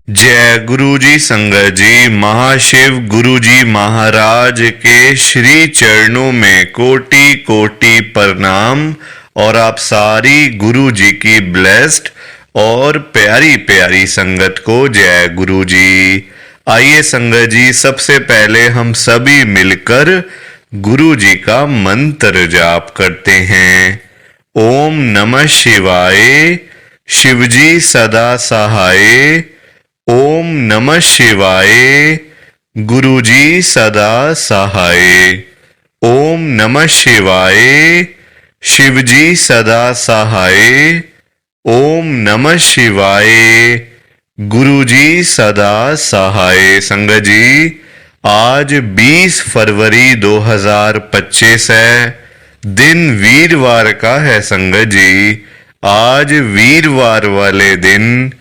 जय गुरु जी संगत जी। महाशिव गुरु जी महाराज के श्री चरणों में कोटि कोटि प्रणाम। और आप सारी गुरु जी की ब्लेस्ड और प्यारी प्यारी संगत को जय गुरु जी। आइए संगत जी, सबसे पहले हम सभी मिलकर गुरु जी का मंत्र जाप करते हैं। ओम नमः शिवाय, शिवजी सदा सहाय। ओम नमः शिवाय, गुरुजी सदा सहाय। ओम नमः शिवाय, शिवजी सदा सहाय। ओम नमः शिवाय, गुरुजी सदा सहाय। संगत जी, आज 20 फरवरी 2025 है। दिन वीरवार का है संगत जी। आज वीरवार वाले दिन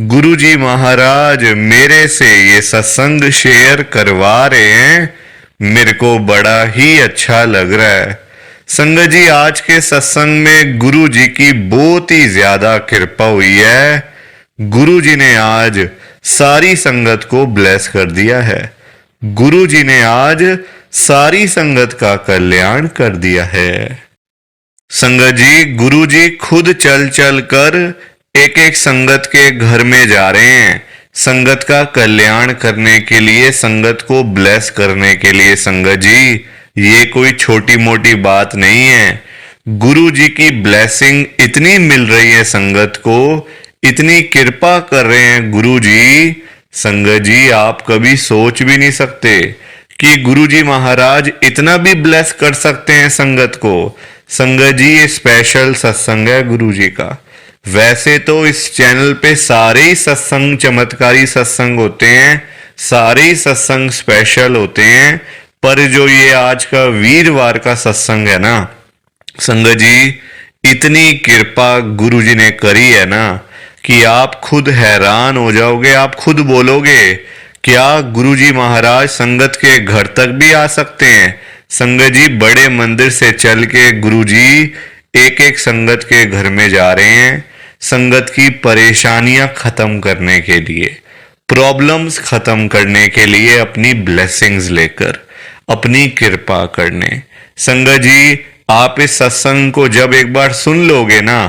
गुरु जी महाराज मेरे से ये सत्संग शेयर करवा रहे हैं। मेरे को बड़ा ही अच्छा लग रहा है संगत जी। आज के सत्संग में गुरु जी की बहुत ही ज्यादा कृपा हुई है। गुरु जी ने आज सारी संगत को ब्लेस कर दिया है। गुरु जी ने आज सारी संगत का कल्याण कर दिया है। संगत जी, गुरु जी खुद चल चल कर एक एक संगत के घर में जा रहे हैं, संगत का कल्याण करने के लिए, संगत को ब्लेस करने के लिए। संगत जी, ये कोई छोटी मोटी बात नहीं है। गुरु जी की ब्लेसिंग इतनी मिल रही है संगत को, इतनी कृपा कर रहे हैं गुरु जी। संगत जी, आप कभी सोच भी नहीं सकते कि गुरु जी महाराज इतना भी ब्लेस कर सकते हैं संगत को। संगत जी, ये स्पेशल सत्संग है गुरु जी का। वैसे तो इस चैनल पे सारे ही सत्संग चमत्कारी सत्संग होते हैं, सारे ही सत्संग स्पेशल होते हैं, पर जो ये आज का वीरवार का सत्संग है ना संगत जी, इतनी कृपा गुरु जी ने करी है ना कि आप खुद हैरान हो जाओगे। आप खुद बोलोगे, क्या गुरु जी महाराज संगत के घर तक भी आ सकते हैं? संगत जी, बड़े मंदिर से चल के गुरु जी एक एक संगत के घर में जा रहे हैं, संगत की परेशानियां खत्म करने के लिए, प्रॉब्लम्स खत्म करने के लिए, अपनी ब्लेसिंग्स लेकर, अपनी कृपा करने। संगत जी, आप इस सत्संग को जब एक बार सुन लोगे ना,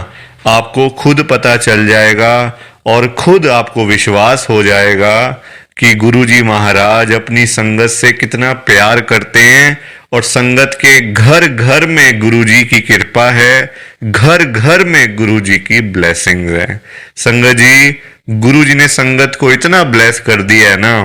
आपको खुद पता चल जाएगा और खुद आपको विश्वास हो जाएगा कि गुरु जी महाराज अपनी संगत से कितना प्यार करते हैं और संगत के घर घर में गुरु जी की कृपा है, घर घर में गुरु जी की ब्लेसिंग है। संगत जी, गुरु जी ने संगत को इतना ब्लेस कर दिया है ना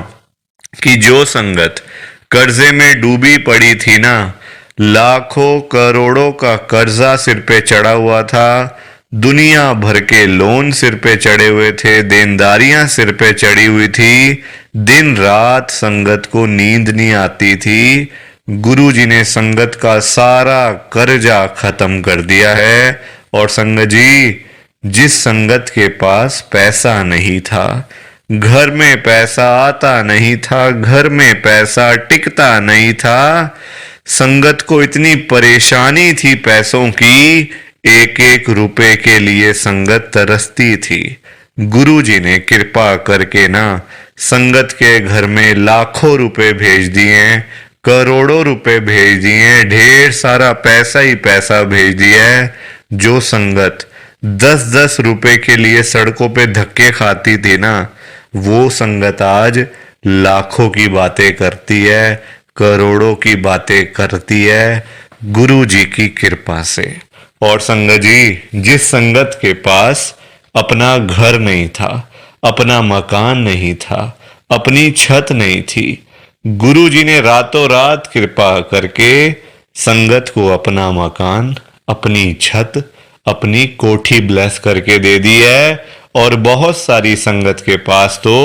कि जो संगत कर्जे में डूबी पड़ी थी ना, लाखों करोड़ों का कर्जा सिर पे चढ़ा हुआ था, दुनिया भर के लोन सिर पे चढ़े हुए थे, देनदारियां सिर पे चढ़ी हुई थी, दिन रात संगत को नींद नहीं आती थी। गुरु जी ने संगत का सारा कर्जा खत्म कर दिया है। और संगत जी, जिस संगत के पास पैसा नहीं था, घर में पैसा आता नहीं था, घर में पैसा टिकता नहीं था, संगत को इतनी परेशानी थी पैसों की, एक एक रुपए के लिए संगत तरसती थी। गुरु जी ने कृपा करके ना संगत के घर में लाखों रुपए भेज दिए, करोड़ों रुपए भेज दिए, ढेर सारा पैसा ही पैसा भेज दिया है। जो संगत 10-10 रुपए के लिए सड़कों पे धक्के खाती थी ना, वो संगत आज लाखों की बातें करती है, करोड़ों की बातें करती है गुरु जी की कृपा से। और संगत जी, जिस संगत के पास अपना घर नहीं था, अपना मकान नहीं था, अपनी छत नहीं थी, गुरु जी ने रातों रात कृपा करके संगत को अपना मकान, अपनी छत, अपनी कोठी ब्लेस करके दे दी है। और बहुत सारी संगत के पास तो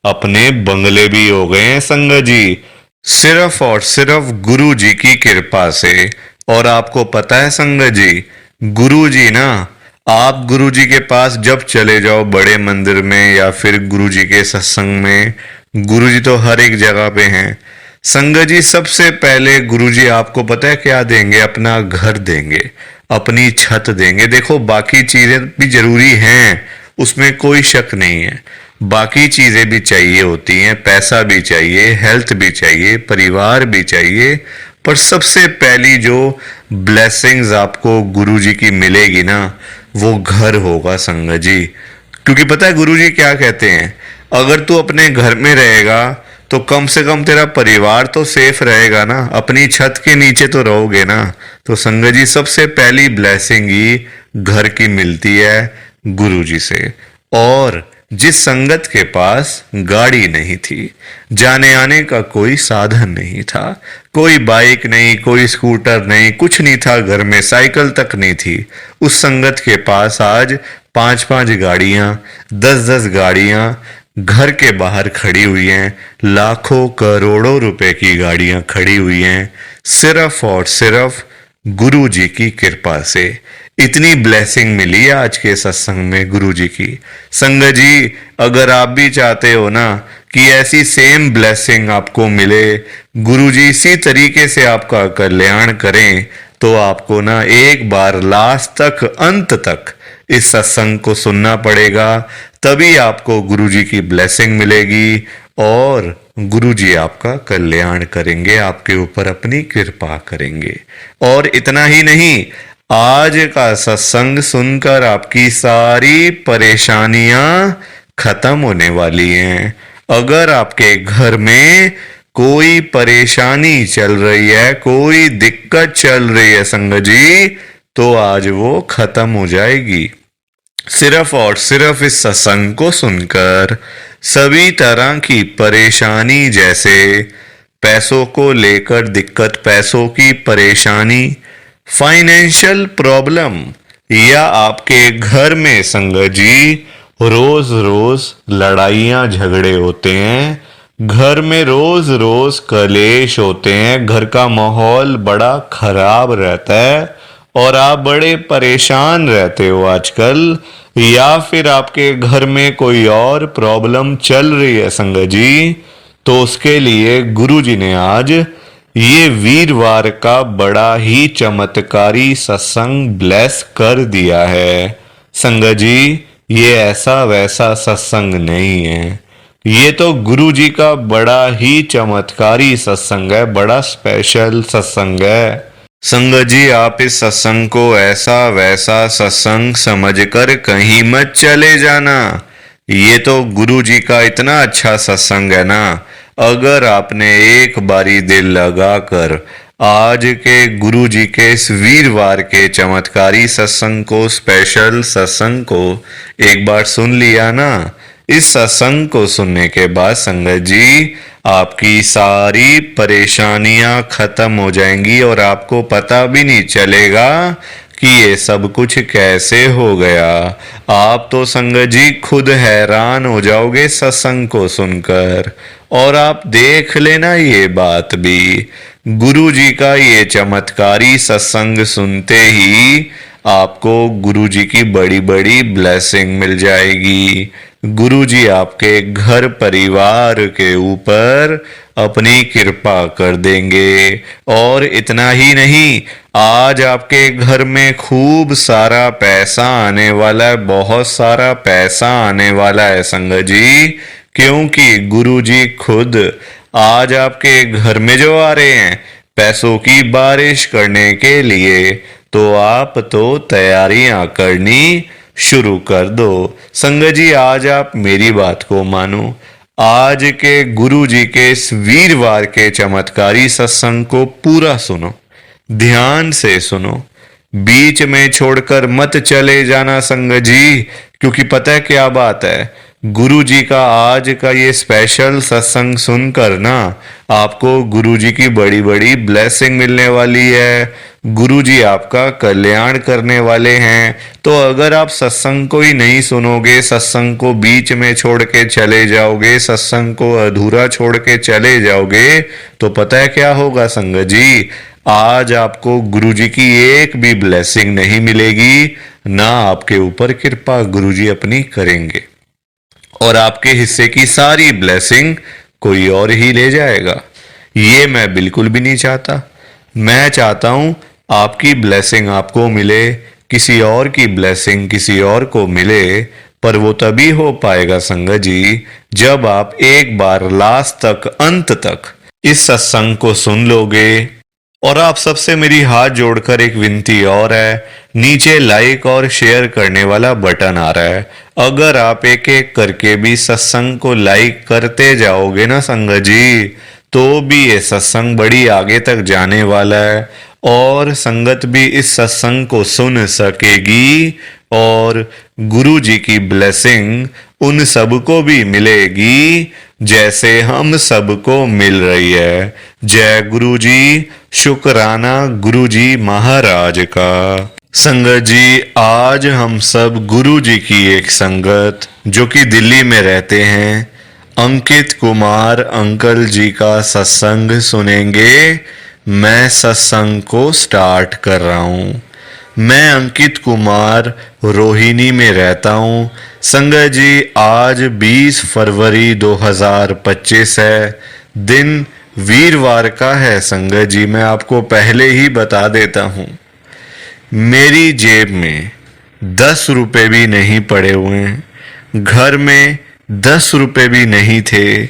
अपने बंगले भी हो गए हैं संगत जी, सिर्फ और सिर्फ गुरु जी की कृपा से। और आपको पता है संगत जी, गुरु जी ना, आप गुरु जी के पास जब चले जाओ बड़े मंदिर में या फिर गुरु जी के सत्संग में, गुरु जी तो हर एक जगह पे हैं। संगत जी, सबसे पहले गुरु जी आपको पता है क्या देंगे? अपना घर देंगे, अपनी छत देंगे। देखो, बाकी चीजें भी जरूरी हैं, उसमें कोई शक नहीं है, बाकी चीजें भी चाहिए होती हैं, पैसा भी चाहिए, हेल्थ भी चाहिए, परिवार भी चाहिए, पर सबसे पहली जो ब्लेसिंग्स आपको गुरुजी की मिलेगी ना, वो घर होगा संगत जी। क्योंकि पता है गुरुजी क्या कहते हैं, अगर तू अपने घर में रहेगा तो कम से कम तेरा परिवार तो सेफ रहेगा ना, अपनी छत के नीचे तो रहोगे ना। तो संगत जी सबसे पहली ब्लेसिंग ही घर की मिलती है गुरुजी से। और जिस संगत के पास गाड़ी नहीं थी, जाने आने का कोई साधन नहीं था, कोई बाइक नहीं, कोई स्कूटर नहीं, कुछ नहीं था घर में, साइकिल तक नहीं थी, उस संगत के पास आज 5-5 गाड़ियां, 10-10 गाड़ियां घर के बाहर खड़ी हुई हैं, लाखों करोड़ों रुपए की गाड़ियां खड़ी हुई हैं, सिर्फ और सिर्फ गुरु जी की कृपा से। इतनी ब्लेसिंग मिली है आज के सत्संग में गुरु जी की। संगत जी अगर आप भी चाहते हो ना कि ऐसी सेम ब्लेसिंग आपको मिले, गुरु जी इसी तरीके से आपका कल्याण करें, तो आपको ना एक बार लास्ट तक, अंत तक इस सत्संग को सुनना पड़ेगा, तभी आपको गुरुजी की ब्लेसिंग मिलेगी और गुरुजी आपका कल्याण करेंगे, आपके ऊपर अपनी कृपा करेंगे। और इतना ही नहीं, आज का सत्संग सुनकर आपकी सारी परेशानियां खत्म होने वाली हैं। अगर आपके घर में कोई परेशानी चल रही है, कोई दिक्कत चल रही है संगत जी, तो आज वो खत्म हो जाएगी। सिर्फ और सिर्फ इस सत्संग को सुनकर सभी तरह की परेशानी, जैसे पैसों को लेकर दिक्कत, पैसों की परेशानी, फाइनेंशियल प्रॉब्लम, या आपके घर में संगत जी रोज रोज लड़ाइयां झगड़े होते हैं, घर में रोज रोज कलेश होते हैं, घर का माहौल बड़ा खराब रहता है और आप बड़े परेशान रहते हो आजकल, या फिर आपके घर में कोई और प्रॉब्लम चल रही है संगत जी, तो उसके लिए गुरु जी ने आज ये वीरवार का बड़ा ही चमत्कारी सत्संग ब्लेस कर दिया है। संगत जी ये ऐसा वैसा सत्संग नहीं है, ये तो गुरु जी का बड़ा ही चमत्कारी सत्संग है, बड़ा स्पेशल सत्संग है। संगत जी आप इस सत्संग को ऐसा वैसा सत्संग समझकर कहीं मत चले जाना, ये तो गुरु जी का इतना अच्छा सत्संग है ना। अगर आपने एक बारी दिल लगाकर आज के गुरु जी के इस वीरवार के चमत्कारी सत्संग को, स्पेशल सत्संग को एक बार सुन लिया ना, इस सत्संग को सुनने के बाद संगत जी आपकी सारी परेशानियां खत्म हो जाएंगी और आपको पता भी नहीं चलेगा कि ये सब कुछ कैसे हो गया। आप तो संगत जी खुद हैरान हो जाओगे सत्संग को सुनकर। और आप देख लेना ये बात भी, गुरु जी का ये चमत्कारी सत्संग सुनते ही आपको गुरु जी की बड़ी बड़ी ब्लेसिंग मिल जाएगी। गुरु जी आपके घर परिवार के ऊपर अपनी कृपा कर देंगे। और इतना ही नहीं, आज आपके घर में खूब सारा पैसा आने वाला है, बहुत सारा पैसा आने वाला है संगत जी, क्योंकि गुरु जी खुद आज आपके घर में जो आ रहे हैं पैसों की बारिश करने के लिए, तो आप तो तैयारियां करनी शुरू कर दो। संगत जी आज आप मेरी बात को मानो, आज के गुरु जी के इस वीरवार के चमत्कारी सत्संग को पूरा सुनो, ध्यान से सुनो, बीच में छोड़कर मत चले जाना संगत जी। क्योंकि पता है क्या बात है, गुरु जी का आज का ये स्पेशल सत्संग सुनकर ना आपको गुरु जी की बड़ी बड़ी ब्लेसिंग मिलने वाली है, गुरु जी आपका कल्याण करने वाले हैं। तो अगर आप सत्संग को ही नहीं सुनोगे, सत्संग को बीच में छोड़ के चले जाओगे, सत्संग को अधूरा छोड़ के चले जाओगे, तो पता है क्या होगा संगत जी, आज आपको गुरु जी की एक भी ब्लेसिंग नहीं मिलेगी, ना आपके ऊपर कृपा गुरु जी अपनी करेंगे और आपके हिस्से की सारी ब्लेसिंग कोई और ही ले जाएगा। ये मैं बिल्कुल भी नहीं चाहता। मैं चाहता हूं आपकी ब्लेसिंग आपको मिले, किसी और की ब्लेसिंग किसी और को मिले, पर वो तभी हो पाएगा संगत जी जब आप एक बार लास्ट तक, अंत तक इस सत्संग को सुन लोगे। और आप सबसे मेरी हाथ जोड़कर एक विनती और है, नीचे लाइक और शेयर करने वाला बटन आ रहा है, अगर आप एक एक करके भी सत्संग को लाइक करते जाओगे ना संगत जी, तो भी ये सत्संग बड़ी आगे तक जाने वाला है और संगत भी इस सत्संग को सुन सकेगी और गुरु जी की ब्लेसिंग उन सबको भी मिलेगी जैसे हम सबको मिल रही है। जय गुरु जी, शुक्राना गुरु जी महाराज का। संगत जी, आज हम सब गुरु जी की एक संगत जो कि दिल्ली में रहते हैं, अंकित कुमार अंकल जी का सत्संग सुनेंगे। मैं सत्संग को स्टार्ट कर रहा हूँ। मैं अंकित कुमार रोहिणी में रहता हूँ। संगत जी, आज 20 फरवरी 2025 है, दिन वीरवार का है। संगत जी, मैं आपको पहले ही बता देता हूँ, मेरी जेब में 10 रुपए भी नहीं पड़े हुए हैं, घर में 10 रुपए भी नहीं थे।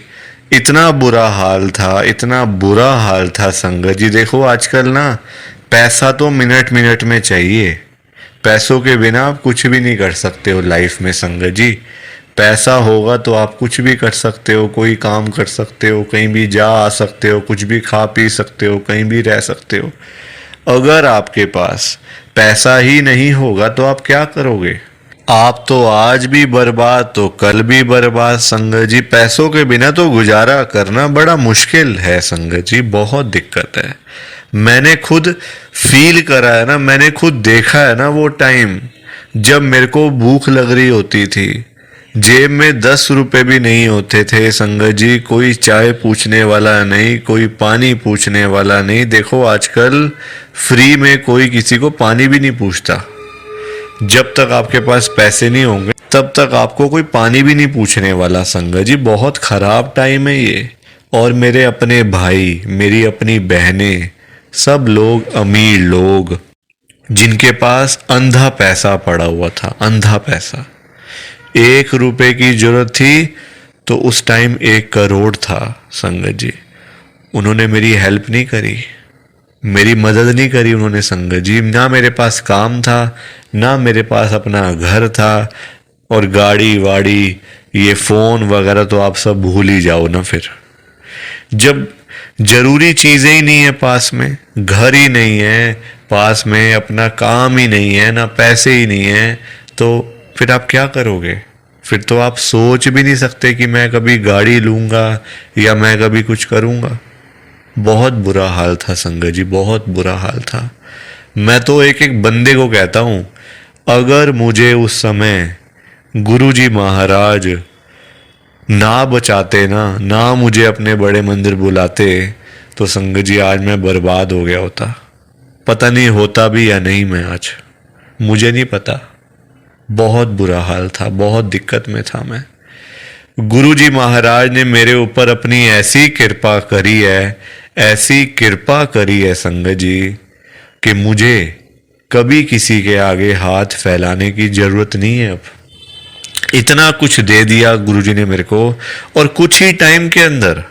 इतना बुरा हाल था, इतना बुरा हाल था संगत जी। देखो आजकल ना पैसा तो मिनट मिनट में चाहिए, पैसों के बिना आप कुछ भी नहीं कर सकते हो लाइफ में संगत जी। पैसा होगा तो आप कुछ भी कर सकते हो, कोई काम कर सकते हो, कहीं भी जा आ सकते हो, कुछ भी खा पी सकते हो, कहीं भी रह सकते हो। अगर आपके पास पैसा ही नहीं होगा तो आप क्या करोगे? आप तो आज भी बर्बाद तो कल भी बर्बाद संगत जी। पैसों के बिना तो गुजारा करना बड़ा मुश्किल है संगत जी, बहुत दिक्कत है। मैंने खुद फील करा है ना, मैंने खुद देखा है ना वो टाइम जब मेरे को भूख लग रही होती थी, जेब में 10 रुपए भी नहीं होते थे संगत जी। कोई चाय पूछने वाला नहीं, कोई पानी पूछने वाला नहीं। देखो आजकल फ्री में कोई किसी को पानी भी नहीं पूछता। जब तक आपके पास पैसे नहीं होंगे तब तक आपको कोई पानी भी नहीं पूछने वाला संगत जी। बहुत खराब टाइम है ये। और मेरे अपने भाई, मेरी अपनी बहनें, सब लोग अमीर लोग जिनके पास अंधा पैसा पड़ा हुआ था, अंधा पैसा। 1 रुपए की जरूरत थी तो उस टाइम 1 करोड़ था संगत जी। उन्होंने मेरी हेल्प नहीं करी, मेरी मदद नहीं करी उन्होंने संगत जी। ना मेरे पास काम था, ना मेरे पास अपना घर था, और गाड़ी वाड़ी, ये फ़ोन वगैरह तो आप सब भूल ही जाओ ना। फिर जब जरूरी चीज़ें ही नहीं है पास में, घर ही नहीं है पास में, अपना काम ही नहीं है, ना पैसे ही नहीं है, तो फिर आप क्या करोगे? फिर तो आप सोच भी नहीं सकते कि मैं कभी गाड़ी लूँगा या मैं कभी कुछ करूँगा। बहुत बुरा हाल था संगत जी, बहुत बुरा हाल था। मैं तो एक एक बंदे को कहता हूँ, अगर मुझे उस समय गुरुजी महाराज ना बचाते ना मुझे अपने बड़े मंदिर बुलाते, तो संगत जी आज मैं बर्बाद हो गया होता। पता नहीं होता भी या नहीं मैं आज, मुझे नहीं पता। बहुत बुरा हाल था, बहुत दिक्कत में था मैं। गुरुजी महाराज ने मेरे ऊपर अपनी ऐसी कृपा करी है, ऐसी कृपा करी है संगत जी, कि मुझे कभी किसी के आगे हाथ फैलाने की जरूरत नहीं है। अब इतना कुछ दे दिया गुरुजी ने मेरे को, और कुछ ही टाइम के अंदर।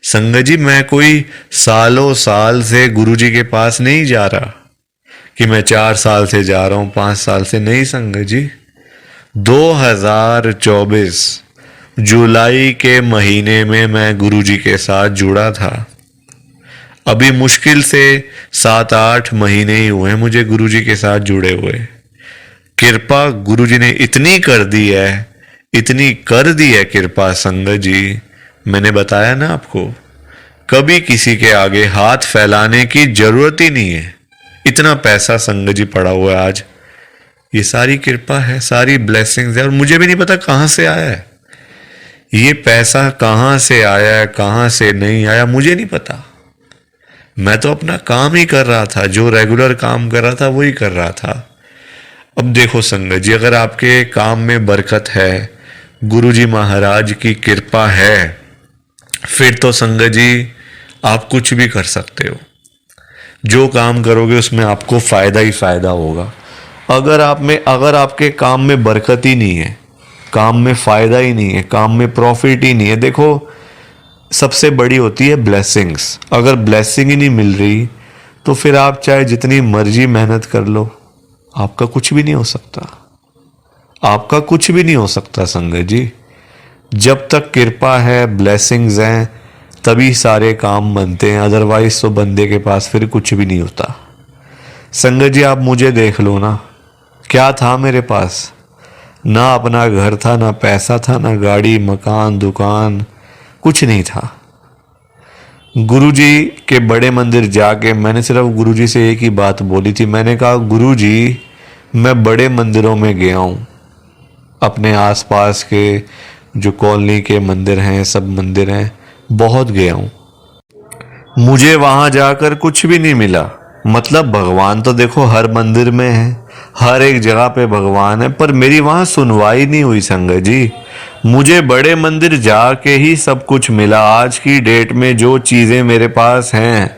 संगत जी, मैं कोई सालों साल से गुरुजी के पास नहीं जा रहा कि मैं 4 साल से जा रहा हूं, 5 साल से नहीं संगत जी। 2024 जुलाई के महीने में मैं गुरुजी के साथ जुड़ा था। अभी मुश्किल से 7-8 महीने ही हुए मुझे गुरुजी के साथ जुड़े हुए। कृपा गुरुजी ने इतनी कर दी है, इतनी कर दी है कृपा संगत जी। मैंने बताया ना आपको, कभी किसी के आगे हाथ फैलाने की जरूरत ही नहीं है। इतना पैसा संगत जी पड़ा हुआ है आज। ये सारी कृपा है, सारी ब्लेसिंग्स है, और मुझे भी नहीं पता कहां से आया है ये पैसा, कहां से आया है, कहां से नहीं आया, मुझे नहीं पता। मैं तो अपना काम ही कर रहा था, जो रेगुलर काम कर रहा था वही कर रहा था। अब देखो संगत जी, अगर आपके काम में बरकत है, गुरुजी महाराज की कृपा है, फिर तो संगत जी आप कुछ भी कर सकते हो। जो काम करोगे उसमें आपको फायदा ही फायदा होगा। अगर आपके काम में बरकत ही नहीं है, काम में फायदा ही नहीं है, काम में प्रॉफिट ही नहीं है, देखो सबसे बड़ी होती है ब्लेसिंग्स। अगर ब्लेसिंग ही नहीं मिल रही तो फिर आप चाहे जितनी मर्जी मेहनत कर लो, आपका कुछ भी नहीं हो सकता। आपका कुछ भी नहीं हो सकता संगत जी। जब तक कृपा है, ब्लेसिंग्स हैं, तभी सारे काम बनते हैं, अदरवाइज तो बंदे के पास फिर कुछ भी नहीं होता। संगत जी आप मुझे देख लो ना, क्या था मेरे पास? ना अपना घर था, ना पैसा था, ना गाड़ी मकान दुकान, कुछ नहीं था। गुरुजी के बड़े मंदिर जाके मैंने सिर्फ गुरुजी से एक ही बात बोली थी। मैंने कहा गुरुजी मैं बड़े मंदिरों में गया हूँ, अपने आसपास के जो कॉलोनी के मंदिर हैं, सब मंदिर हैं, बहुत गया हूँ, मुझे वहां जाकर कुछ भी नहीं मिला। मतलब भगवान तो देखो हर मंदिर में है, हर एक जगह पे भगवान है, पर मेरी वहां सुनवाई नहीं हुई संगत जी। मुझे बड़े मंदिर जाके ही सब कुछ मिला। आज की डेट में जो चीजें मेरे पास हैं,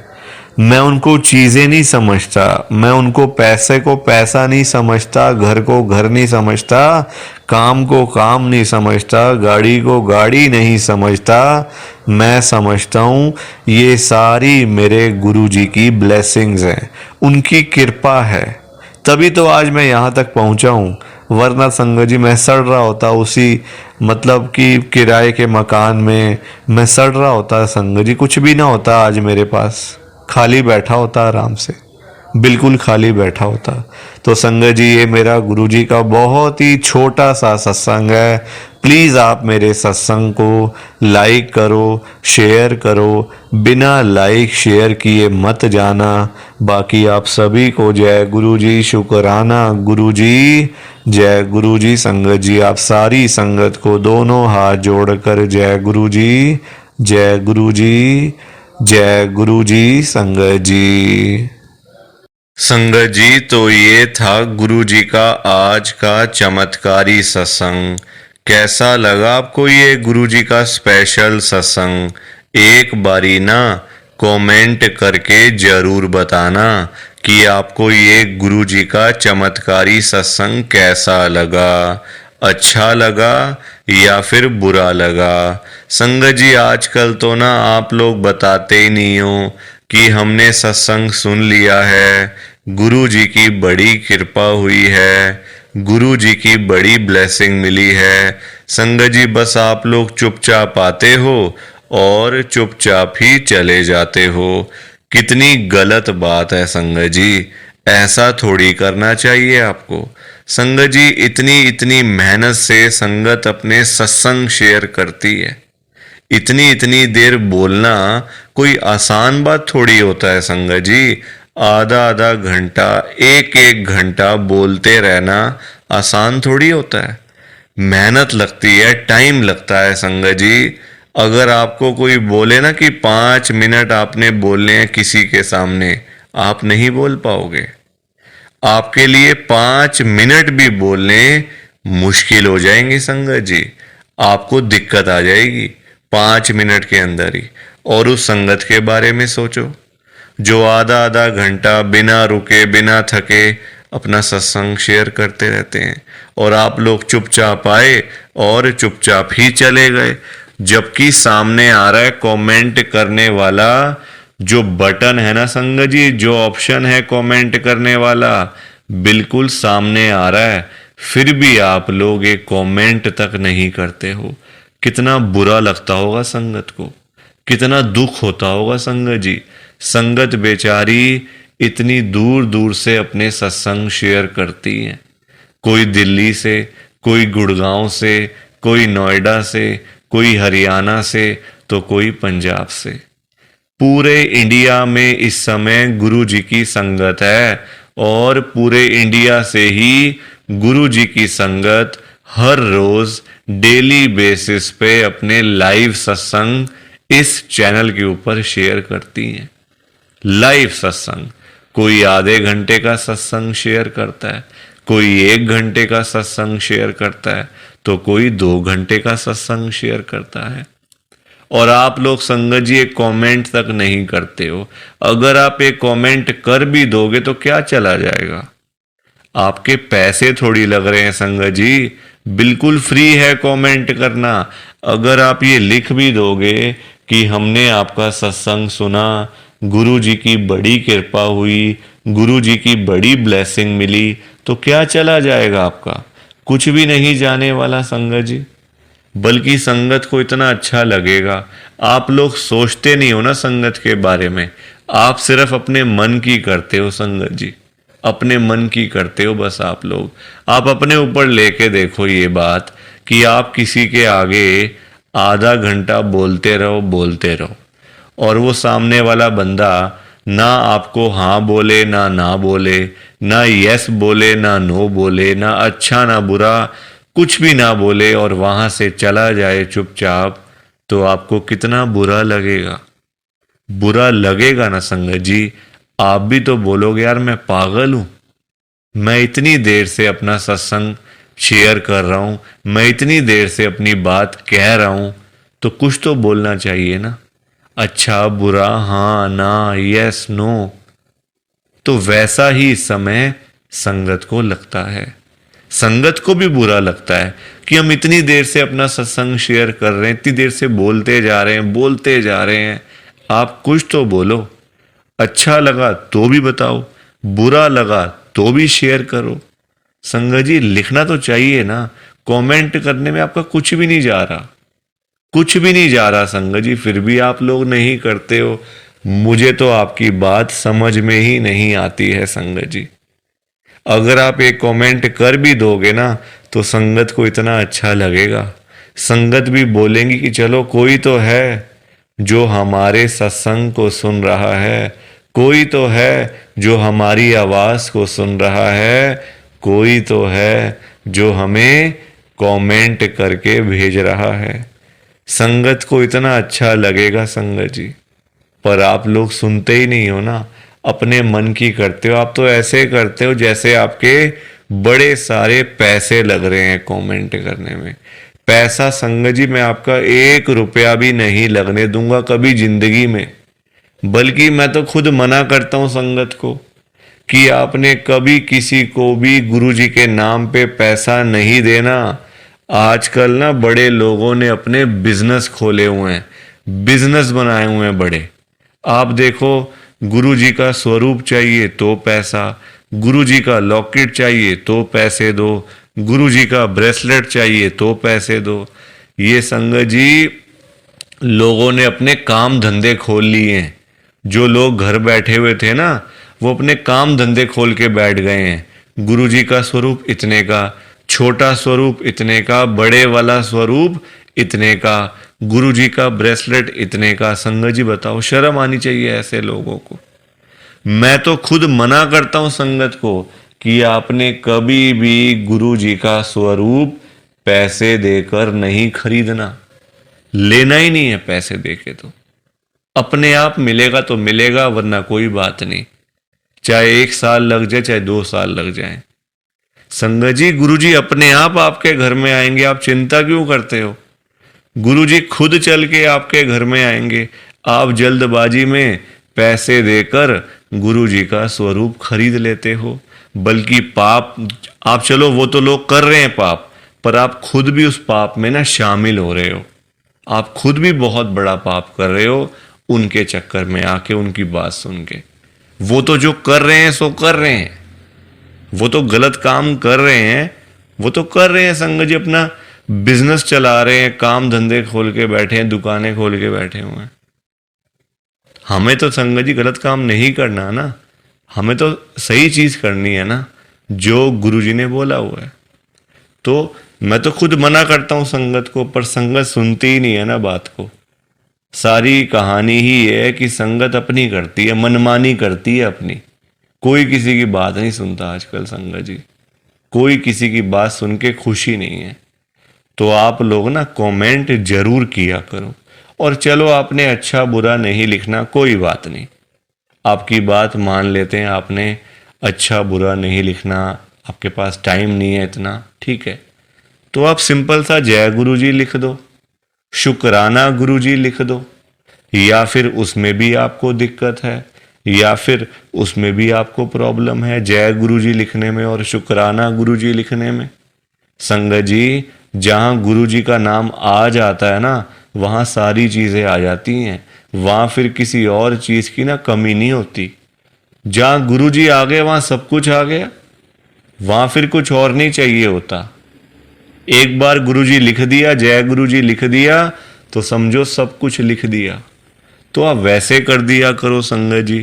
मैं उनको चीजें नहीं समझता, मैं उनको पैसे को पैसा नहीं समझता, घर को घर नहीं समझता, काम को काम नहीं समझता, गाड़ी को गाड़ी नहीं समझता। मैं समझता हूँ ये सारी मेरे गुरुजी की ब्लेसिंग्स हैं, उनकी कृपा है, तभी तो आज मैं यहाँ तक पहुँचा हूँ। वरना संगत जी मैं सड़ रहा होता उसी मतलब कि किराए के मकान में, मैं सड़ रहा होता संगत जी, कुछ भी ना होता आज मेरे पास, खाली बैठा होता आराम से, बिल्कुल खाली बैठा होता। तो संगत जी ये मेरा गुरुजी का बहुत ही छोटा सा सत्संग है। प्लीज़ आप मेरे सत्संग को लाइक करो, शेयर करो, बिना लाइक शेयर किए मत जाना। बाकी आप सभी को जय गुरुजी, शुक्राना गुरुजी, जय गुरुजी। संगत जी आप सारी संगत को दोनों हाथ जोड़कर जय गुरुजी, जय गुरुजी, जय गुरुजी। संगत जी, संगत जी तो ये था गुरुजी का आज का चमत्कारी सत्संग। कैसा लगा आपको ये गुरुजी का स्पेशल सत्संग? एक बारी ना कमेंट करके जरूर बताना कि आपको ये गुरुजी का चमत्कारी सत्संग कैसा लगा, अच्छा लगा या फिर बुरा लगा। संगत जी आजकल तो ना आप लोग बताते ही नहीं हो कि हमने सत्संग सुन लिया है, गुरु जी की बड़ी कृपा हुई है, गुरु जी की बड़ी ब्लेसिंग मिली है। संगत जी बस आप लोग चुपचाप आते हो और चुपचाप ही चले जाते हो। कितनी गलत बात है संगत जी, ऐसा थोड़ी करना चाहिए आपको। संगत जी इतनी इतनी मेहनत से संगत अपने सत्संग शेयर करती है, इतनी इतनी देर बोलना कोई आसान बात थोड़ी होता है संगत जी। आधा आधा घंटा, एक एक घंटा बोलते रहना आसान थोड़ी होता है, मेहनत लगती है, टाइम लगता है संगत जी। अगर आपको कोई बोले ना कि 5 मिनट आपने बोलने हैं किसी के सामने, आप नहीं बोल पाओगे। आपके लिए 5 मिनट भी बोलने मुश्किल हो जाएंगे संगत जी, आपको दिक्कत आ जाएगी 5 मिनट के अंदर ही। और उस संगत के बारे में सोचो जो आधा आधा घंटा बिना रुके बिना थके अपना सत्संग शेयर करते रहते हैं, और आप लोग चुपचाप आए और चुपचाप ही चले गए। जबकि सामने आ रहा है कमेंट करने वाला जो बटन है ना संगत जी, जो ऑप्शन है कमेंट करने वाला, बिल्कुल सामने आ रहा है, फिर भी आप लोग एक कमेंट तक नहीं करते हो। कितना बुरा लगता होगा संगत को, कितना दुख होता होगा संगत जी। संगत बेचारी इतनी दूर दूर से अपने सत्संग शेयर करती है, कोई दिल्ली से, कोई गुड़गांव से, कोई नोएडा से, कोई हरियाणा से, तो कोई पंजाब से। पूरे इंडिया में इस समय गुरु जी की संगत है, और पूरे इंडिया से ही गुरु जी की संगत हर रोज डेली बेसिस पे अपने लाइव सत्संग इस चैनल के ऊपर शेयर करती हैं। लाइव सत्संग, कोई आधे घंटे का सत्संग शेयर करता है, कोई 1 घंटे का सत्संग शेयर करता है, तो कोई 2 घंटे का सत्संग शेयर करता है। और आप लोग संगत जी एक कमेंट तक नहीं करते हो। अगर आप एक कमेंट कर भी दोगे तो क्या चला जाएगा? आपके पैसे थोड़ी लग रहे हैं संगत जी, बिल्कुल फ्री है कमेंट करना। अगर आप ये लिख भी दोगे कि हमने आपका सत्संग सुना, गुरु जी की बड़ी कृपा हुई, गुरु जी की बड़ी ब्लेसिंग मिली, तो क्या चला जाएगा आपका? कुछ भी नहीं जाने वाला संगत जी, बल्कि संगत को इतना अच्छा लगेगा। आप लोग सोचते नहीं हो ना संगत के बारे में, आप सिर्फ अपने मन की करते हो संगत जी, अपने मन की करते हो बस आप लोग। आप अपने ऊपर लेके देखो ये बात कि आप किसी के आगे आधा घंटा बोलते रहो और वो सामने वाला बंदा ना आपको हाँ बोले ना बोले, ना यस बोले ना नो बोले, ना अच्छा ना बुरा, कुछ भी ना बोले और वहां से चला जाए चुपचाप, तो आपको कितना बुरा लगेगा? बुरा लगेगा ना संगत जी। आप भी तो बोलोगे यार मैं पागल हूं, मैं इतनी देर से अपना सत्संग शेयर कर रहा हूं, मैं इतनी देर से अपनी बात कह रहा हूं, तो कुछ तो बोलना चाहिए ना, अच्छा बुरा, हाँ ना, यस नो। तो वैसा ही इस समय संगत को लगता है, संगत को भी बुरा लगता है कि हम इतनी देर से अपना सत्संग शेयर कर रहे हैं, इतनी देर से बोलते जा रहे हैं। आप कुछ तो बोलो, अच्छा लगा तो भी बताओ, बुरा लगा तो भी शेयर करो। संगत जी लिखना तो चाहिए ना, कमेंट करने में आपका कुछ भी नहीं जा रहा, कुछ भी नहीं जा रहा संगत जी, फिर भी आप लोग नहीं करते हो। मुझे तो आपकी बात समझ में ही नहीं आती है संगत जी। अगर आप एक कमेंट कर भी दोगे ना तो संगत को इतना अच्छा लगेगा, संगत भी बोलेंगी कि चलो कोई तो है जो हमारे सत्संग को सुन रहा है, कोई तो है जो हमारी आवाज को सुन रहा है, कोई तो है जो हमें कमेंट करके भेज रहा है। संगत को इतना अच्छा लगेगा संगत जी, पर आप लोग सुनते ही नहीं हो ना, अपने मन की करते हो। आप तो ऐसे करते हो जैसे आपके बड़े सारे पैसे लग रहे हैं कमेंट करने में। पैसा संगत जी मैं आपका 1 रुपया भी नहीं लगने दूंगा कभी जिंदगी में, बल्कि मैं तो खुद मना करता हूं संगत को कि आपने कभी किसी को भी गुरु जी के नाम पे पैसा नहीं देना। आजकल ना बड़े लोगों ने अपने बिजनेस खोले हुए हैं, बिजनेस बनाए हुए हैं बड़े। आप देखो, गुरु जी का स्वरूप चाहिए तो पैसा, गुरु जी का लॉकेट चाहिए तो पैसे दो, गुरु जी का ब्रेसलेट चाहिए तो पैसे दो। ये संगत जी लोगों ने अपने काम धंधे खोल लिए हैं। जो लोग घर बैठे हुए थे ना, वो अपने काम धंधे खोल के बैठ गए हैं। गुरु जी का स्वरूप इतने का, छोटा स्वरूप इतने का, बड़े वाला स्वरूप इतने का, गुरु जी का ब्रेसलेट इतने का। संगत जी बताओ, शर्म आनी चाहिए ऐसे लोगों को। मैं तो खुद मना करता हूं संगत को कि आपने कभी भी गुरु जी का स्वरूप पैसे देकर नहीं खरीदना, लेना ही नहीं है पैसे देके। तो अपने आप मिलेगा तो मिलेगा, वरना कोई बात नहीं, चाहे 1 साल लग जाए चाहे 2 साल लग जाए। संगत जी गुरु जी अपने आप आपके घर में आएंगे, आप चिंता क्यों करते हो? गुरु जी खुद चल के आपके घर में आएंगे। आप जल्दबाजी में पैसे देकर गुरु जी का स्वरूप खरीद लेते हो। बल्कि पाप, आप चलो वो तो लोग कर रहे हैं पाप, पर आप खुद भी उस पाप में ना शामिल हो रहे हो। आप खुद भी बहुत बड़ा पाप कर रहे हो उनके चक्कर में आके, उनकी बात सुन के। वो तो जो कर रहे हैं सो कर रहे हैं, वो तो गलत काम कर रहे हैं, वो तो कर रहे हैं संगत जी, अपना बिजनेस चला रहे हैं, काम धंधे खोल के बैठे हैं, दुकानें खोल के बैठे हुए हैं। हमें तो संगत जी गलत काम नहीं करना ना, हमें तो सही चीज करनी है ना, जो गुरुजी ने बोला हुआ है। तो मैं तो खुद मना करता हूं संगत को, पर संगत सुनती ही नहीं है ना बात को। सारी कहानी ही है कि संगत अपनी करती है, मनमानी करती है अपनी, कोई किसी की बात नहीं सुनता आजकल संगत जी, कोई किसी की बात सुन के खुशी नहीं है। तो आप लोग ना कमेंट जरूर किया करो। और चलो आपने अच्छा बुरा नहीं लिखना, कोई बात नहीं, आपकी बात मान लेते हैं, आपने अच्छा बुरा नहीं लिखना, आपके पास टाइम नहीं है इतना, ठीक है। तो आप सिंपल सा जय गुरु जी लिख दो, शुक्राना गुरु जी लिख दो, या फिर उसमें भी आपको दिक्कत है या फिर उसमें भी आपको प्रॉब्लम है जय गुरुजी लिखने में और शुक्राना गुरुजी लिखने में। संगत जी, जहाँ गुरुजी का नाम आ जाता है ना, वहाँ सारी चीज़ें आ जाती हैं, वहाँ फिर किसी और चीज़ की ना कमी नहीं होती। जहाँ गुरुजी आ गए वहाँ सब कुछ आ गया, वहाँ फिर कुछ और नहीं चाहिए होता। एक बार गुरुजी लिख दिया, जय गुरुजी लिख दिया, तो समझो सब कुछ लिख दिया। तो आप वैसे कर दिया करो संगत जी,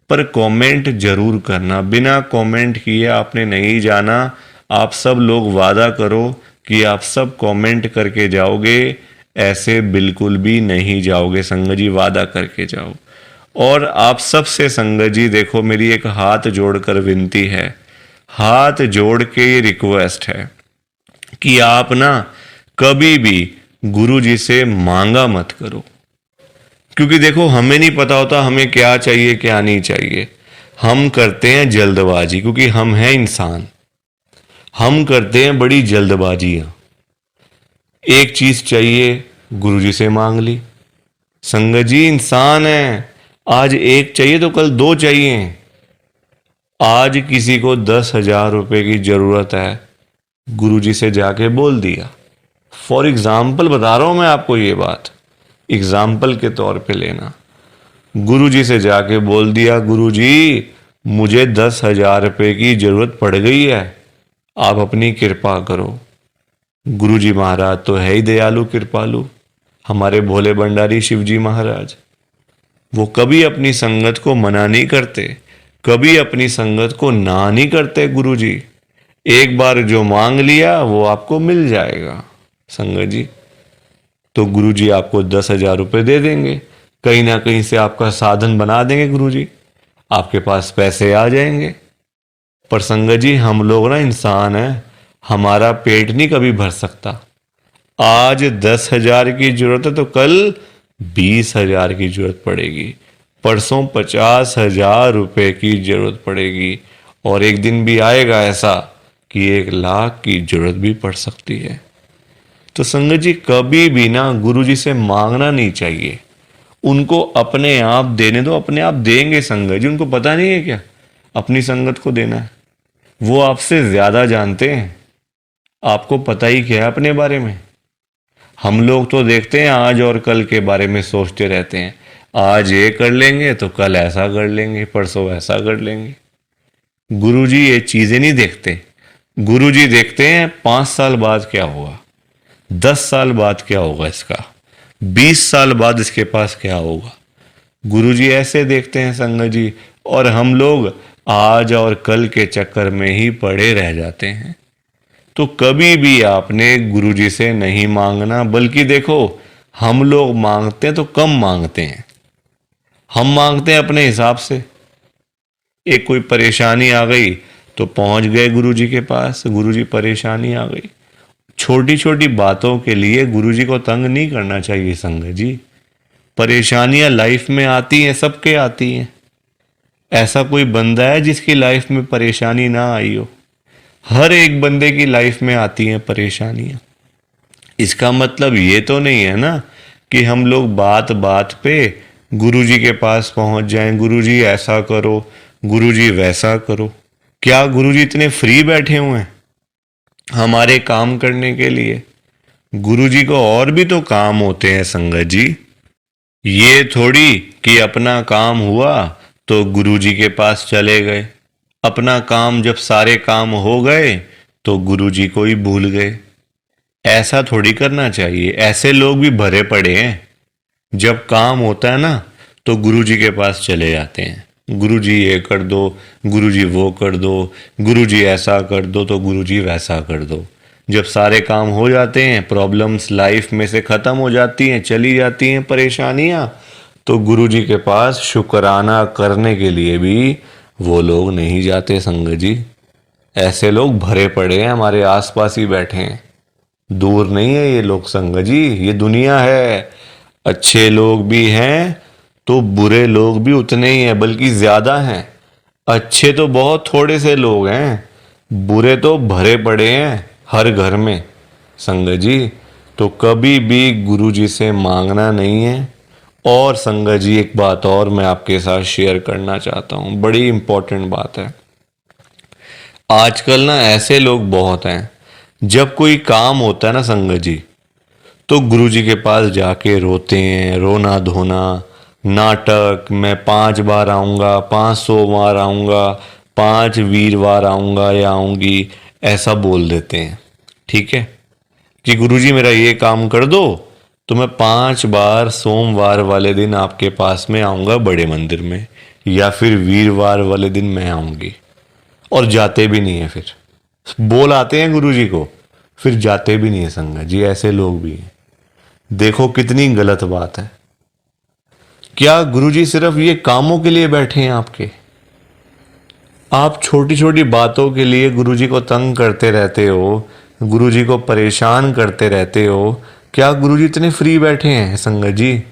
पर कमेंट जरूर करना। बिना कमेंट किए आपने नहीं जाना। आप सब लोग वादा करो कि आप सब कमेंट करके जाओगे, ऐसे बिल्कुल भी नहीं जाओगे संगत जी, वादा करके जाओ। और आप सबसे संगत जी देखो, मेरी एक हाथ जोड़कर विनती है, हाथ जोड़ के ये रिक्वेस्ट है कि आप ना कभी भी गुरु जी से मांगा मत करो। क्योंकि देखो, हमें नहीं पता होता हमें क्या चाहिए क्या नहीं चाहिए। हम करते हैं जल्दबाजी, क्योंकि हम हैं इंसान, हम करते हैं बड़ी जल्दबाजियां। एक चीज चाहिए, गुरुजी से मांग ली। संगत जी, इंसान है, आज एक चाहिए तो कल दो चाहिए। आज किसी को 10,000 रुपए की जरूरत है, गुरुजी से जाके बोल दिया। फॉर एग्जाम्पल बता रहा हूं मैं आपको, ये बात एग्जाम्पल के तौर पे लेना। गुरुजी से जाके बोल दिया, गुरुजी मुझे 10,000 रुपए की जरूरत पड़ गई है, आप अपनी कृपा करो। गुरुजी महाराज तो है ही दयालु कृपालु, हमारे भोले भंडारी शिवजी महाराज। वो कभी अपनी संगत को मना नहीं करते, कभी अपनी संगत को ना नहीं करते गुरुजी। एक बार जो मांग लिया वो आपको मिल जाएगा संगत जी। तो गुरुजी आपको 10,000 रुपये दे देंगे, कहीं ना कहीं से आपका साधन बना देंगे गुरुजी, आपके पास पैसे आ जाएंगे। पर संगत जी, हम लोग ना इंसान हैं, हमारा पेट नहीं कभी भर सकता। आज 10,000 की जरूरत है तो कल 20,000 की जरूरत पड़ेगी, परसों 50,000 रुपये की जरूरत पड़ेगी, और एक दिन भी आएगा ऐसा कि 1,00,000 की जरूरत भी पड़ सकती है। तो संगत जी, कभी भी ना गुरुजी से मांगना नहीं चाहिए, उनको अपने आप देने दो, अपने आप देंगे संगत जी। उनको पता नहीं है क्या अपनी संगत को देना है? वो आपसे ज्यादा जानते हैं, आपको पता ही क्या है अपने बारे में। हम लोग तो देखते हैं आज और कल के बारे में सोचते रहते हैं, आज ये कर लेंगे तो कल ऐसा कर लेंगे, परसों ऐसा कर लेंगे। गुरुजी ये चीजें नहीं देखते। गुरुजी देखते हैं 5 साल बाद क्या होगा, 10 साल बाद क्या होगा इसका, 20 साल बाद इसके पास क्या होगा। गुरुजी ऐसे देखते हैं संगत जी, और हम लोग आज और कल के चक्कर में ही पड़े रह जाते हैं। तो कभी भी आपने गुरुजी से नहीं मांगना, बल्कि देखो, हम लोग मांगते हैं तो कम मांगते हैं, हम मांगते हैं अपने हिसाब से। एक कोई परेशानी आ गई तो पहुंच गए गुरुजी के पास, गुरुजी परेशानी आ गई। छोटी छोटी बातों के लिए गुरुजी को तंग नहीं करना चाहिए संगत जी। परेशानियां लाइफ में आती हैं, सबके आती हैं। ऐसा कोई बंदा है जिसकी लाइफ में परेशानी ना आई हो? हर एक बंदे की लाइफ में आती हैं परेशानियां। इसका मतलब ये तो नहीं है ना कि हम लोग बात बात पे गुरुजी के पास पहुंच जाएं, गुरुजी ऐसा करो, गुरुजी वैसा करो। क्या गुरुजी इतने फ्री बैठे हुए हैं हमारे काम करने के लिए? गुरुजी को और भी तो काम होते हैं संगत जी। ये थोड़ी कि अपना काम हुआ तो गुरुजी के पास चले गए, अपना काम जब सारे काम हो गए तो गुरुजी को ही भूल गए। ऐसा थोड़ी करना चाहिए। ऐसे लोग भी भरे पड़े हैं, जब काम होता है ना तो गुरुजी के पास चले जाते हैं, गुरुजी ये कर दो, गुरुजी वो कर दो, गुरुजी ऐसा कर दो तो गुरुजी वैसा कर दो। जब सारे काम हो जाते हैं, प्रॉब्लम्स लाइफ में से ख़त्म हो जाती हैं, चली जाती हैं परेशानियां, तो गुरुजी के पास शुक्राना करने के लिए भी वो लोग नहीं जाते संगत जी। ऐसे लोग भरे पड़े हैं, हमारे आसपास ही बैठे हैं, दूर नहीं है ये लोग संगत जी। ये दुनिया है, अच्छे लोग भी हैं तो बुरे लोग भी उतने ही हैं, बल्कि ज्यादा हैं। अच्छे तो बहुत थोड़े से लोग हैं, बुरे तो भरे पड़े हैं हर घर में संगत जी। तो कभी भी गुरुजी से मांगना नहीं है, और संगत जी एक बात और मैं आपके साथ शेयर करना चाहता हूँ, बड़ी इंपॉर्टेंट बात है। आजकल ना ऐसे लोग बहुत हैं, जब कोई काम होता है ना संगत जी, तो गुरुजी के पास जाके रोते हैं, रोना धोना, नाटक, मैं 5 बार आऊँगा, 500 बार आऊँगा, 5 वीरवार आऊँगा या आऊँगी, ऐसा बोल देते हैं। ठीक है कि गुरुजी मेरा ये काम कर दो, तो मैं 5 बार सोमवार वाले दिन आपके पास में आऊँगा बड़े मंदिर में, या फिर वीरवार वाले दिन मैं आऊँगी। और जाते भी नहीं है, फिर बोल आते हैं गुरुजी को, फिर जाते भी नहीं है संगत जी, ऐसे लोग भी हैं। देखो कितनी गलत बात है। क्या गुरुजी सिर्फ ये कामों के लिए बैठे हैं आपके? आप छोटी छोटी बातों के लिए गुरुजी को तंग करते रहते हो, गुरुजी को परेशान करते रहते हो। क्या गुरुजी इतने फ्री बैठे हैं संगत जी?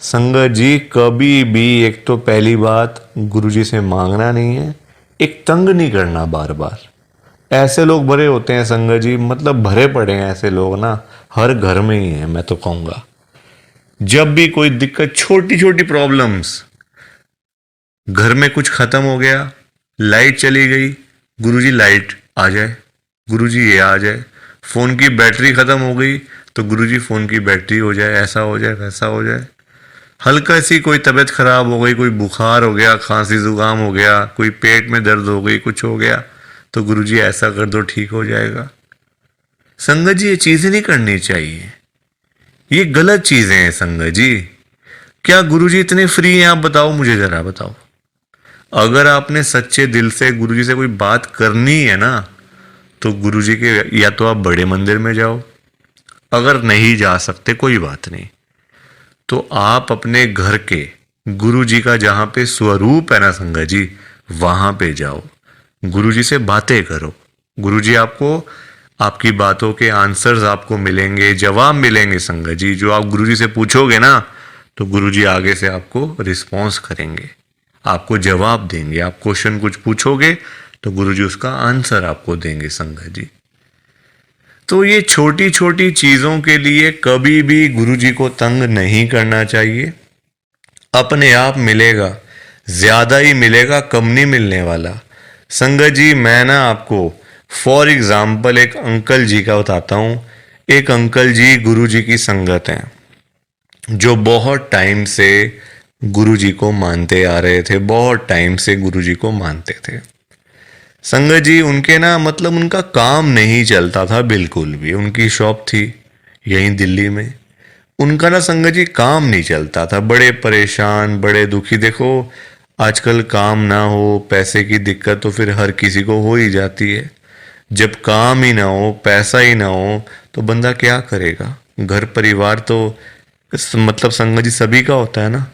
संगत जी कभी भी, एक तो पहली बात, गुरुजी से मांगना नहीं है, एक तंग नहीं करना बार बार। ऐसे लोग भरे होते हैं संगत जी, मतलब भरे पड़े हैं ऐसे लोग ना, हर घर में ही है मैं तो कहूँगा। जब भी कोई दिक्कत, छोटी छोटी प्रॉब्लम्स, घर में कुछ खत्म हो गया, लाइट चली गई, गुरुजी लाइट आ जाए, गुरुजी ये आ जाए, फोन की बैटरी खत्म हो गई तो गुरुजी फोन की बैटरी हो जाए, ऐसा हो जाए, वैसा हो जाए। हल्का सी कोई तबीयत खराब हो गई, कोई बुखार हो गया, खांसी जुकाम हो गया, कोई पेट में दर्द हो गई, कुछ हो गया, तो गुरुजी ऐसा कर दो, ठीक हो जाएगा। संगत जी ये चीजें नहीं करनी चाहिए, ये गलत चीजें हैं संगत जी। क्या गुरुजी इतने फ्री हैं? आप बताओ, मुझे जरा बताओ। अगर आपने सच्चे दिल से गुरुजी से कोई बात करनी है ना, तो गुरुजी के या तो आप बड़े मंदिर में जाओ, अगर नहीं जा सकते कोई बात नहीं, तो आप अपने घर के गुरुजी का जहां पे स्वरूप है ना संगत जी, वहां पे जाओ, गुरुजी से बातें करो। गुरुजी आपको, आपकी बातों के आंसर्स आपको मिलेंगे, जवाब मिलेंगे संगत जी। जो आप गुरुजी से पूछोगे ना, तो गुरुजी आगे से आपको रिस्पॉन्स करेंगे, आपको जवाब देंगे। आप क्वेश्चन कुछ पूछोगे तो गुरुजी उसका आंसर आपको देंगे संगत जी। तो ये छोटी छोटी चीजों के लिए कभी भी गुरुजी को तंग नहीं करना चाहिए। अपने आप मिलेगा, ज्यादा ही मिलेगा, कम नहीं मिलने वाला। संगत जी मैं ना आपको फॉर एग्जाम्पल एक अंकल जी का बताता हूँ। एक अंकल जी गुरुजी की संगत हैं, जो बहुत टाइम से गुरुजी को मानते आ रहे थे, बहुत टाइम से गुरुजी को मानते थे। संगत जी उनके ना, मतलब उनका काम नहीं चलता था बिल्कुल भी। उनकी शॉप थी यहीं दिल्ली में, उनका ना संगत जी काम नहीं चलता था, बड़े परेशान, बड़े दुखी। देखो आजकल काम ना हो, पैसे की दिक्कत तो फिर हर किसी को हो ही जाती है। जब काम ही ना हो, पैसा ही ना हो, तो बंदा क्या करेगा? घर परिवार तो मतलब संगत जी सभी का होता है ना,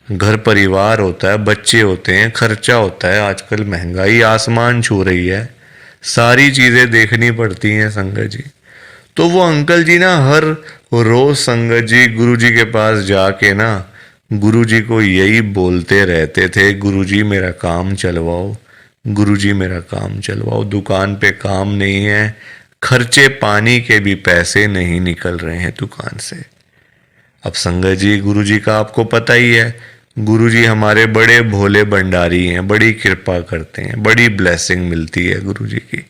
घर परिवार होता है, बच्चे होते हैं, खर्चा होता है, आजकल महंगाई आसमान छू रही है, सारी चीजें देखनी पड़ती हैं संगत जी। तो वो अंकल जी ना हर रोज संगत जी गुरुजी के पास जाके ना गुरुजी को यही बोलते रहते थे, गुरुजी मेरा काम चलवाओ, गुरुजी मेरा काम चलवाओ, दुकान पे काम नहीं है, खर्चे पानी के भी पैसे नहीं निकल रहे हैं दुकान से। अब संगत जी गुरुजी का आपको पता ही है, गुरुजी हमारे बड़े भोले भंडारी हैं, बड़ी कृपा करते हैं, बड़ी ब्लेसिंग मिलती है गुरुजी की।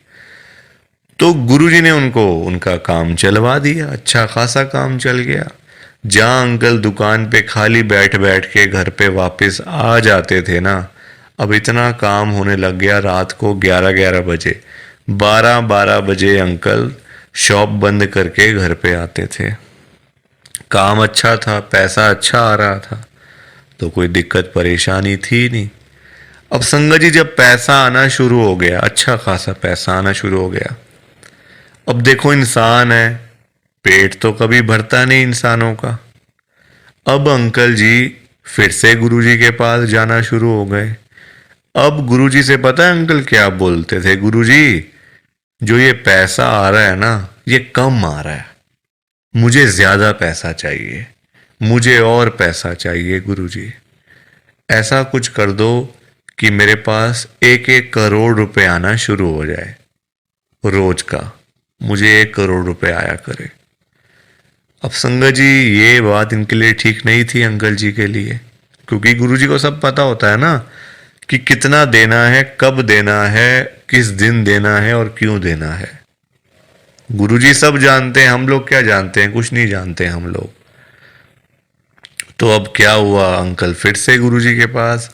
तो गुरुजी ने उनको उनका काम चलवा दिया, अच्छा खासा काम चल गया। जहां अंकल दुकान पे खाली बैठ बैठ के घर पे वापस आ जाते थे ना, अब इतना काम होने लग गया, रात को 11-11 बजे, 12-12 बजे अंकल शॉप बंद करके घर पे आते थे। काम अच्छा था, पैसा अच्छा आ रहा था, तो कोई दिक्कत परेशानी थी नहीं। अब संगत जी जब पैसा आना शुरू हो गया, अच्छा खासा पैसा आना शुरू हो गया, अब देखो इंसान है, पेट तो कभी भरता नहीं इंसानों का। अब अंकल जी फिर से गुरुजी के पास जाना शुरू हो गए। अब गुरुजी से पता है अंकल क्या बोलते थे? गुरुजी जो ये पैसा आ रहा है ना, ये कम आ रहा है, मुझे ज्यादा पैसा चाहिए, मुझे और पैसा चाहिए गुरुजी। ऐसा कुछ कर दो कि मेरे पास 1-1 करोड़ रुपए आना शुरू हो जाए रोज का, मुझे 1 करोड़ रुपए आया करे। अब संगत जी ये बात इनके लिए ठीक नहीं थी, अंकल जी के लिए, क्योंकि गुरुजी को सब पता होता है ना कि कितना देना है, कब देना है, किस दिन देना है और क्यों देना है। गुरुजी सब जानते हैं, हम लोग क्या जानते हैं, कुछ नहीं जानते हम लोग। तो अब क्या हुआ, अंकल फिर से गुरुजी के पास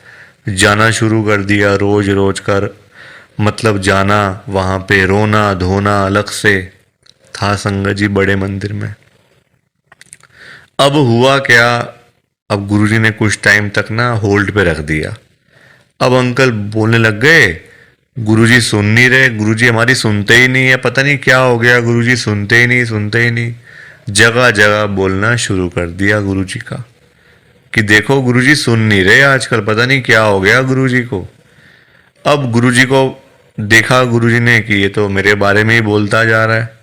जाना शुरू कर दिया, रोज रोज कर, मतलब जाना, वहां पे रोना धोना अलग से था संगत जी बड़े मंदिर में। अब हुआ क्या, अब गुरुजी ने कुछ टाइम तक ना होल्ड पे रख दिया। अब अंकल बोलने लग गए, गुरुजी सुन नहीं रहे, गुरुजी हमारी सुनते ही नहीं है, पता नहीं क्या हो गया, गुरुजी सुनते ही नहीं, सुनते ही नहीं। जगह जगह बोलना शुरू कर दिया गुरुजी का कि देखो गुरुजी सुन नहीं रहे आजकल, पता नहीं क्या हो गया गुरुजी को। अब गुरुजी को देखा गुरुजी ने कि ये तो मेरे बारे में ही बोलता जा रहा है,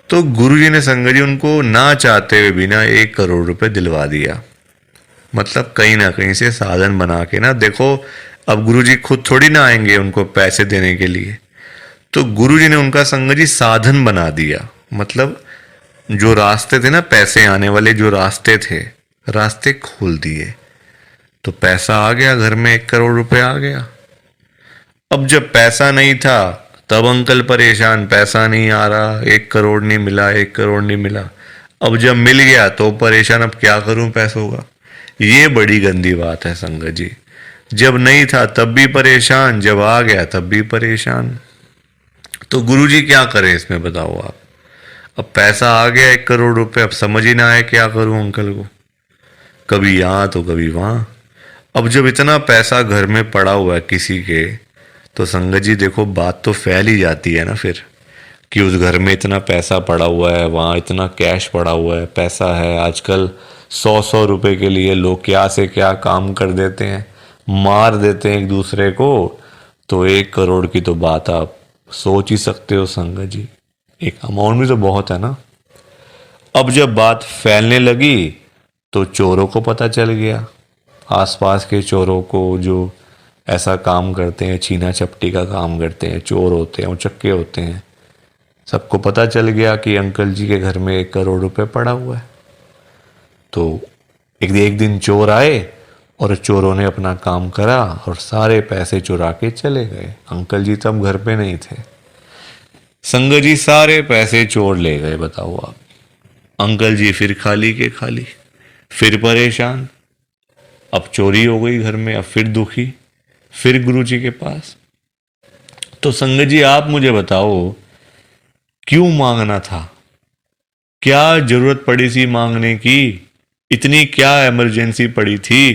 तो गुरुजी ने संगत जी उनको ना चाहते हुए भी ना 1 करोड़ रुपए दिलवा दिया। मतलब कहीं ना कहीं से साधन बना के ना, देखो अब गुरुजी खुद थोड़ी ना आएंगे उनको पैसे देने के लिए, तो गुरुजी ने उनका संगत जी साधन बना दिया। मतलब जो रास्ते थे ना पैसे आने वाले, जो रास्ते थे, रास्ते खोल दिए। तो पैसा आ गया घर में, 1 करोड़ रुपए आ गया। अब जब पैसा नहीं था तब अंकल परेशान, पैसा नहीं आ रहा, 1 करोड़ नहीं मिला, 1 करोड़ नहीं मिला। अब जब मिल गया तो परेशान, अब क्या करूं पैसों का। ये बड़ी गंदी बात है संगत जी। जब नहीं था तब भी परेशान, जब आ गया तब भी परेशान। तो गुरुजी क्या करें इसमें बताओ आप। अब पैसा आ गया 1 करोड़ रुपए, अब समझ ही ना आए क्या करूं अंकल को, कभी यहाँ तो कभी वहां। अब जब इतना पैसा घर में पड़ा हुआ है किसी के, तो संगत जी देखो बात तो फैल ही जाती है ना फिर, कि उस घर में इतना पैसा पड़ा हुआ है, वहाँ इतना कैश पड़ा हुआ है, पैसा है। आजकल 100-100 रुपए के लिए लोग क्या से क्या काम कर देते हैं, मार देते हैं एक दूसरे को। तो 1 करोड़ की तो बात आप सोच ही सकते हो संगत जी, एक अमाउंट भी तो बहुत है ना। अब जब बात फैलने लगी तो चोरों को पता चल गया, आसपास के चोरों को, जो ऐसा काम करते हैं, छीना चपटी का काम करते हैं, चोर होते हैं, उचक्के होते हैं, सबको पता चल गया कि अंकल जी के घर में 1 करोड़ रुपए पड़ा हुआ है। तो एक दिन चोर आए और चोरों ने अपना काम करा और सारे पैसे चुरा के चले गए। अंकल जी तब घर पे नहीं थे। संगत जी सारे पैसे चोर ले गए, बताओ आप। अंकल जी फिर खाली के खाली, फिर परेशान। अब चोरी हो गई घर में, अब फिर दुखी, फिर गुरु जी के पास। तो संगत जी आप मुझे बताओ, क्यों मांगना था, क्या जरूरत पड़ी थी मांगने की, इतनी क्या इमरजेंसी पड़ी थी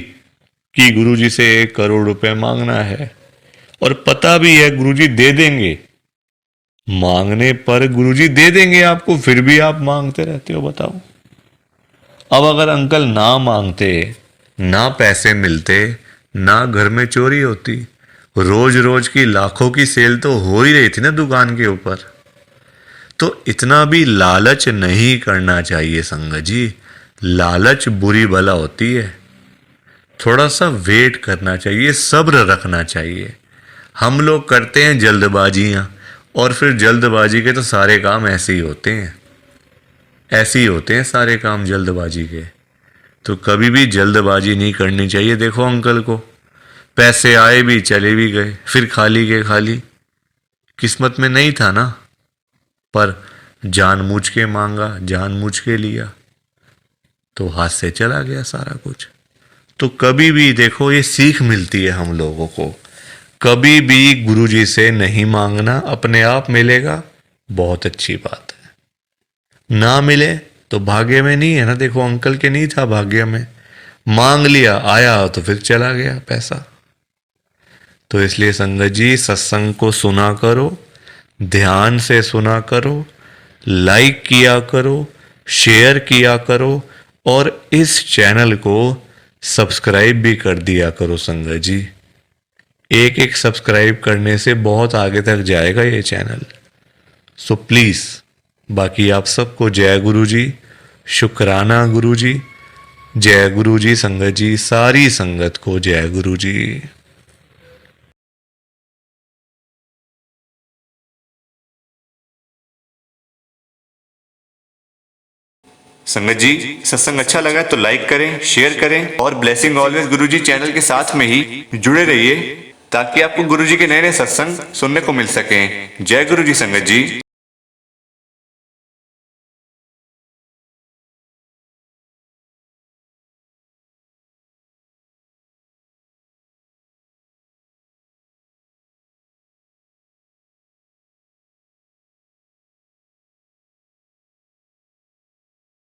कि गुरुजी से 1 करोड़ रुपए मांगना है। और पता भी है गुरुजी दे देंगे, मांगने पर गुरुजी दे देंगे आपको, फिर भी आप मांगते रहते हो, बताओ। अब अगर अंकल ना मांगते, ना पैसे मिलते, ना घर में चोरी होती, रोज रोज की लाखों की सेल तो हो ही रही थी ना दुकान के ऊपर। तो इतना भी लालच नहीं करना चाहिए संगत जी, लालच बुरी बला होती है। थोड़ा सा वेट करना चाहिए, सब्र रखना चाहिए। हम लोग करते हैं जल्दबाजियां, और फिर जल्दबाजी के तो सारे काम ऐसे ही होते हैं, ऐसे ही होते हैं सारे काम जल्दबाजी के। तो कभी भी जल्दबाजी नहीं करनी चाहिए। देखो अंकल को पैसे आए भी चले भी गए, फिर खाली के खाली। किस्मत में नहीं था ना, पर जानबूझ के मांगा, जानबूझ के लिया, तो हाथ से चला गया सारा कुछ। तो कभी भी देखो ये सीख मिलती है हम लोगों को, कभी भी गुरुजी से नहीं मांगना, अपने आप मिलेगा, बहुत अच्छी बात है। ना मिले तो भाग्य में नहीं है ना, देखो अंकल के नहीं था भाग्य में, मांग लिया, आया तो फिर चला गया पैसा। तो इसलिए संगत जी सत्संग को सुना करो, ध्यान से सुना करो, लाइक किया करो, शेयर किया करो, और इस चैनल को सब्सक्राइब भी कर दिया करो संगत जी। एक एक सब्सक्राइब करने से बहुत आगे तक जाएगा ये चैनल। सो प्लीज़, बाकी आप सबको जय गुरु जी, शुक्राना गुरु जी, जय गुरु जी संगत जी, सारी संगत को जय गुरु जी। संगत जी, सत्संग अच्छा लगा तो लाइक करें, शेयर करें और ब्लेसिंग ऑलवेज गुरुजी चैनल के साथ में ही जुड़े रहिए ताकि आपको गुरुजी के नए नए सत्संग सुनने को मिल सकें। जय गुरुजी संगत जी।